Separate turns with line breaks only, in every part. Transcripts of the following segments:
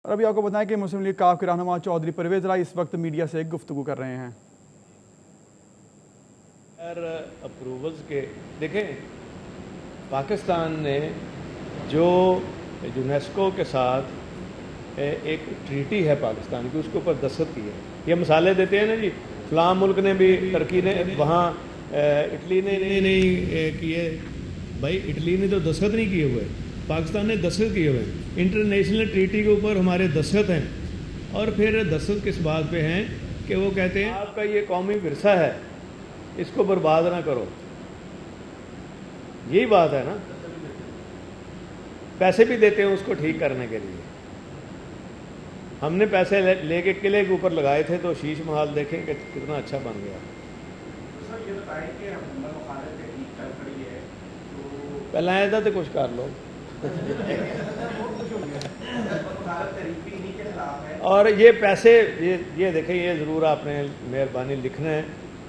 और अभी आपको बताएं कि मुस्लिम लीग काफ के रहनुमा चौधरी परवेज राय इस वक्त मीडिया से गुफ्तगू कर रहे हैं।
अप्रूवल्स के देखें, पाकिस्तान ने जो यूनेस्को के साथ एक ट्रीटी है पाकिस्तान की, उसके ऊपर दस्तखत की है। ये मिसालें देते हैं ना जी, फ़लाँ मुल्क ने भी, टर्की ने, वहाँ इटली ने नहीं किए। भाई इटली ने तो दस्तखत नहीं किए हुए, पाकिस्तान ने दस्तखत किए हुए। इंटरनेशनल ट्रीटी के ऊपर हमारे दस्तखत हैं, और फिर दस्तखत किस बात पे हैं कि वो कहते हैं आपका ये कौमी विरसा है, इसको बर्बाद ना करो। यही बात है ना। पैसे भी देते हैं उसको ठीक करने के लिए। हमने पैसे लेके किले के ऊपर लगाए थे, तो शीश महल देखें कि कितना अच्छा बन गया। पहले आया था तो कुछ कर लो। और ये पैसे, ये देखें, ये ज़रूर आपने मेहरबानी लिखना है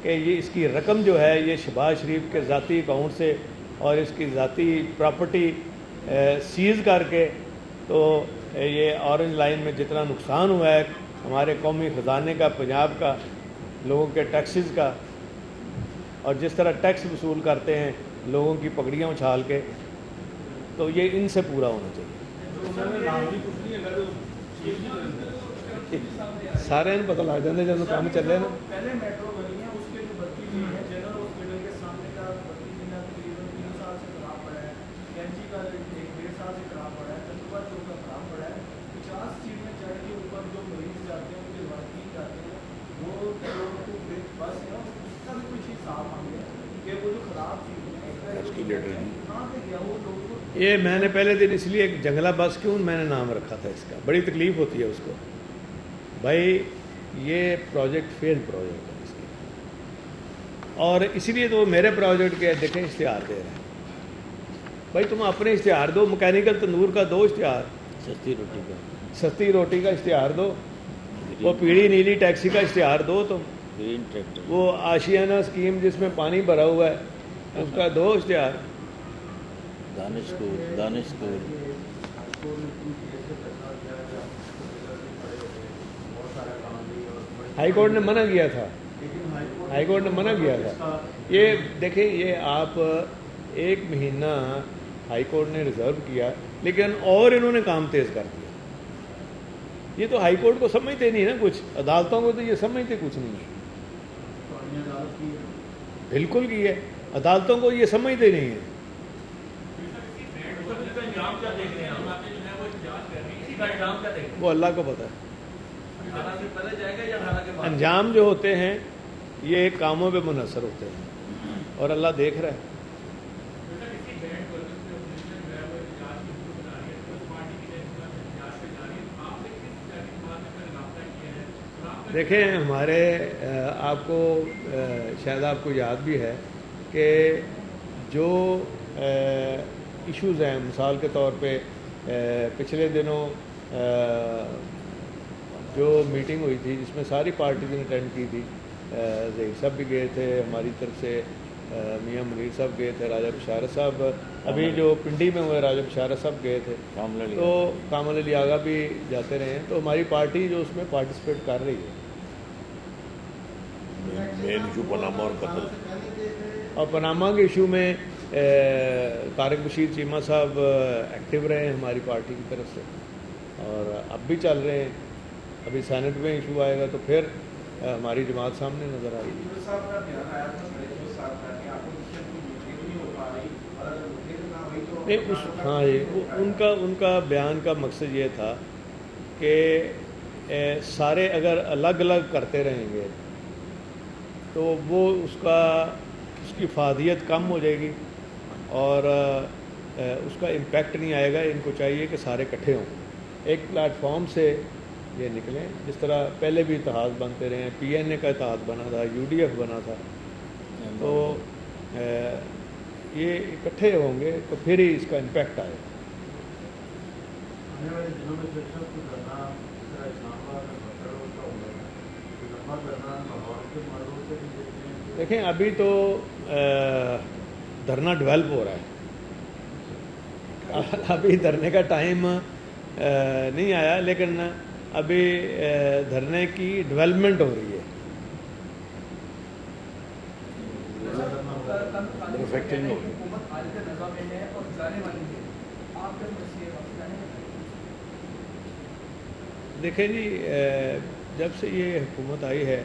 कि ये इसकी रकम जो है ये शहबाज शरीफ के ज़ाती अकाउंट से और इसकी ज़ाती प्रॉपर्टी सीज़ करके, तो ये ऑरेंज लाइन में जितना नुकसान हुआ है हमारे कौमी ख़जाने का, पंजाब का, लोगों के टैक्सेस का, और जिस तरह टैक्स वसूल करते हैं लोगों की पगड़ियाँ उछाल के, तो ये इनसे पूरा होना चाहिए। सारे पता लग जाते जब काम चले ना। ये मैंने पहले दिन इसलिए एक जंगला बस क्यों मैंने नाम रखा था इसका, बड़ी तकलीफ़ होती है उसको। भाई ये प्रोजेक्ट फेल प्रोजेक्ट है इसकी, और इसीलिए तो मेरे प्रोजेक्ट के देखें इश्तिहार दे रहे हैं। भाई तुम अपने इश्तिहार दो, मैकेनिकल तंदूर का दो इश्तिहार, सस्ती रोटी का इश्तिहार दो, वो पीली नीली टैक्सी का इश्तिहार दो, तुम ग्रीन ट्रैक्टर, वो आशियाना स्कीम जिसमें पानी भरा हुआ है उसका दो इश्तिहार।
दानिश स्कूल
हाई कोर्ट ने मना किया था, हाई कोर्ट ने मना किया था। ये देखें, ये आप एक महीना हाई कोर्ट ने रिजर्व किया, लेकिन और इन्होंने काम तेज़ कर दिया। ये तो हाई कोर्ट को समझते नहीं ना कुछ, अदालतों को तो ये समझते कुछ नहीं है। बिल्कुल की है, अदालतों को ये समझते नहीं है। वो अल्लाह को पता है। अंजाम जो होते हैं ये कामों पे मुनहसर होते हैं, और अल्लाह देख रहा है। देखें, हमारे आपको शायद आपको याद भी है कि जो इश्यूज़ हैं, मिसाल के तौर पे पिछले दिनों जो मीटिंग हुई थी जिसमें सारी पार्टीज ने अटेंड की थी, ज़हीर साहब भी गए थे, हमारी तरफ से मियां मुनीर साहब गए थे, राजा बशारत साहब अभी जो पिंडी में हुए राजा बशारत साहब गए थे, तो कामल अली आगा भी जाते रहे हैं। तो हमारी पार्टी जो उसमें पार्टिसिपेट कर रही है।
मेन इशू पनामा और कत्ल,
और पनामा के इशू में तारिक बशीर चीमा साहब एक्टिव रहे हैं हमारी पार्टी की तरफ से, और अब भी चल रहे हैं। अभी सेनेट में इशू आएगा तो फिर हमारी जमात सामने नज़र आएगी। नहीं हाँ जी, उनका बयान का मकसद ये था कि सारे अगर अलग अलग करते रहेंगे तो वो उसकी फादियत कम हो जाएगी और उसका इम्पेक्ट नहीं आएगा। इनको चाहिए कि सारे इकट्ठे हों, एक प्लेटफॉर्म से ये निकलें। जिस तरह पहले भी इत्तेहाद बनते रहे हैं, PNA का इत्तेहाद बना था, UDF बना था, तो ये इकट्ठे होंगे तो फिर ही इसका इम्पेक्ट आएगा। देखें, अभी तो धरना डेवलप हो रहा है, अभी धरने का टाइम नहीं आया, लेकिन अभी धरने की डेवलपमेंट हो रही है।
मैन्युफैक्चरिंग हो गई।
देखें जी, जब से ये हुकूमत आई है,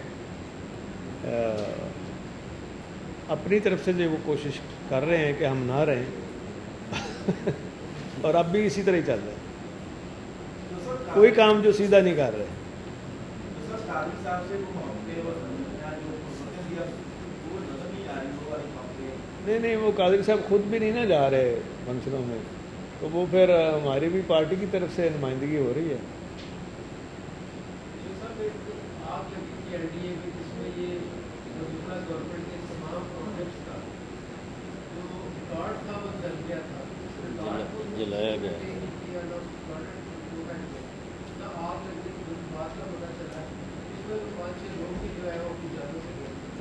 अपनी तरफ से जो वो कोशिश कर रहे हैं कि हम ना रहें और अब भी इसी तरह ही चल रहा है, कोई काम जो सीधा नहीं कर रहे। नहीं, वो कादरी साहब खुद भी नहीं ना जा रहे फंक्शनों में, तो वो फिर हमारी भी पार्टी की तरफ से नुमाइंदगी हो रही है।
जलाया गया।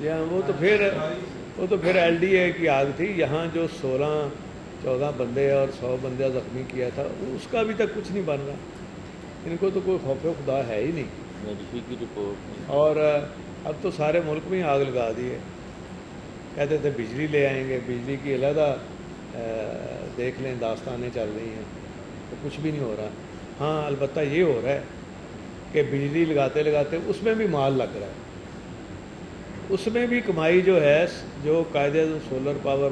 या वो तो फिर एलडीए की आग थी। यहाँ जो 16-14 बंदे और 100 बंदे जख्मी किया था, उसका अभी तक कुछ नहीं बन रहा। इनको तो कोई खौफ खुदा है ही नहीं।
रजवी की रिपोर्ट
और अब तो सारे मुल्क में ही आग लगा दी है। कहते थे बिजली ले आएंगे, बिजली की अलहदा देख लें दास्तानें चल रही हैं, तो कुछ भी नहीं हो रहा। हाँ, अलबत्ता ये हो रहा है कि बिजली लगाते लगाते उसमें भी माल लग रहा है, उसमें भी कमाई जो है, जो कायदे सोलर पावर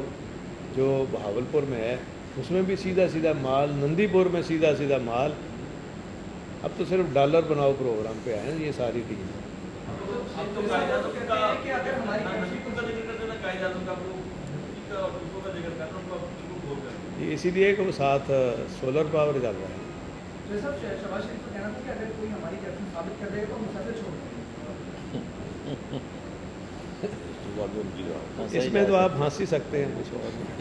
जो बहावलपुर में है, उसमें भी सीधा सीधा माल, नंदीपुर में सीधा सीधा माल। अब तो सिर्फ डॉलर बनाओ प्रोग्राम पे आए हैं ये सारी टीम। इसीलिए कि वो साथ सोलर पावर चल रहा है। इसमें तो आप हंस ही सकते हैं, कुछ और नहीं।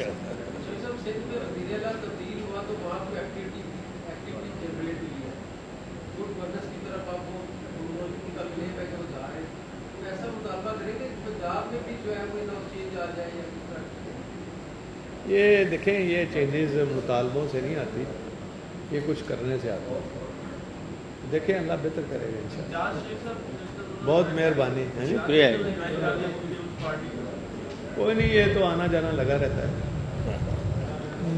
ये देखें, ये चेंजेस मुतालबों से नहीं आती, ये कुछ करने से आता है। देखें, अल्लाह बेहतर करेगा इंशाअल्लाह। बहुत मेहरबानी है।
शुक्रिया।
कोई नहीं, ये तो आना जाना लगा रहता है।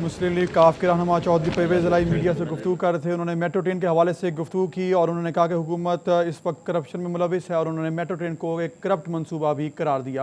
मुस्लिम लीग काफ के रहनुमा चौधरी परवेज़ इलाही मीडिया से गुफ्तगू कर रहे थे। उन्होंने मेट्रो ट्रेन के हवाले से गुफ्तगू की और उन्होंने कहा कि हुकूमत इस वक्त करप्शन में मुलविस है और उन्होंने मेट्रो ट्रेन को एक करप्ट मंसूबा भी करार दिया।